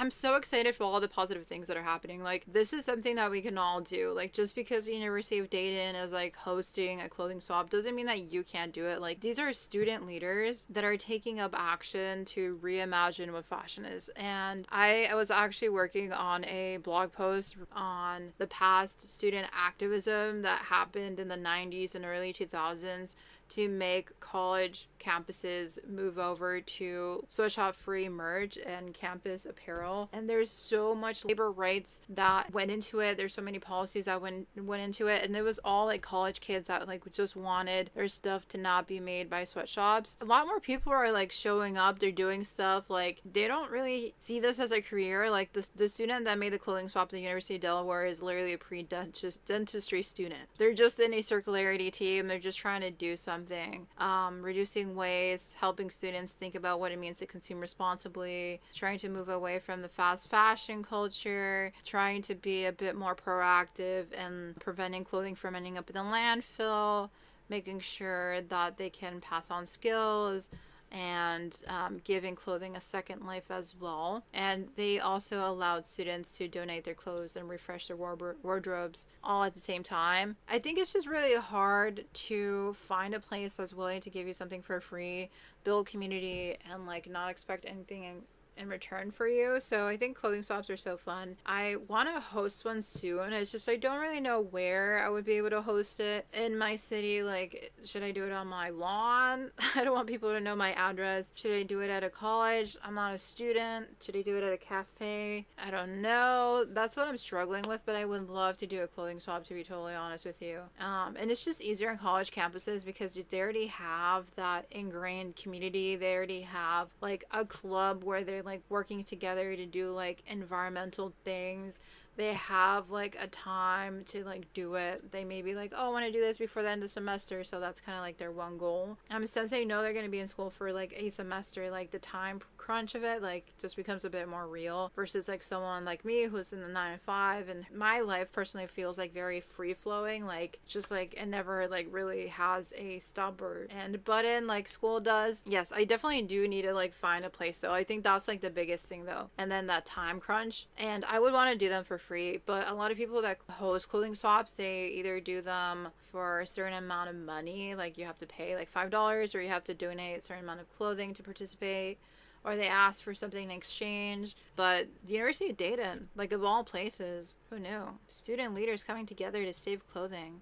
I'm so excited for all the positive things that are happening. Like, this is something that we can all do. Like, just because the University of Dayton is like hosting a clothing swap doesn't mean that you can't do it. Like, these are student leaders that are taking up action to reimagine what fashion is. And I was actually working on a blog post on the past student activism that happened in the 90s and early 2000s to make college campuses move over to sweatshop free merch and campus apparel. And there's so much labor rights that went into it. There's so many policies that went into it, and it was all like college kids that like just wanted their stuff to not be made by sweatshops. A lot more people are like showing up, they're doing stuff. Like, they don't really see this as a career. Like, the student that made the clothing swap at the University of Delaware is literally a pre-dentistry student. They're just in a circularity team. They're just trying to do something, reducing waste, helping students think about what it means to consume responsibly, trying to move away from the fast fashion culture, trying to be a bit more proactive and preventing clothing from ending up in the landfill, making sure that they can pass on skills, and giving clothing a second life as well. And they also allowed students to donate their clothes and refresh their wardrobes all at the same time. I think it's just really hard to find a place that's willing to give you something for free, build community, and like not expect anything in return for you. So I think clothing swaps are so fun. I want to host one soon. It's just I don't really know where I would be able to host it in my city. Like, should I do it on my lawn? I don't want people to know my address. Should I do it at a college? I'm not a student. Should I do it at a cafe? I don't know. That's what I'm struggling with, but I would love to do a clothing swap, to be totally honest with you. And it's just easier on college campuses because they already have that ingrained community. They already have like a club where they're like working together to do like environmental things. They have like a time to like do it. They may be like, oh, I want to do this before the end of the semester, so that's kind of like their one goal. Since they know they're going to be in school for like a semester, like the time crunch of it like just becomes a bit more real versus like someone like me who's in the 9 to 5, and my life personally feels like very free flowing, like just like it never like really has a stop or end button like school does. Yes, I definitely do need to like find a place though. I think that's like the biggest thing though. And then that time crunch, and I would want to do them for free, but a lot of people that host clothing swaps, they either do them for a certain amount of money, like you have to pay like $5, or you have to donate a certain amount of clothing to participate, or they ask for something in exchange. But the University of Dayton, like of all places, who knew? Student leaders coming together to save clothing.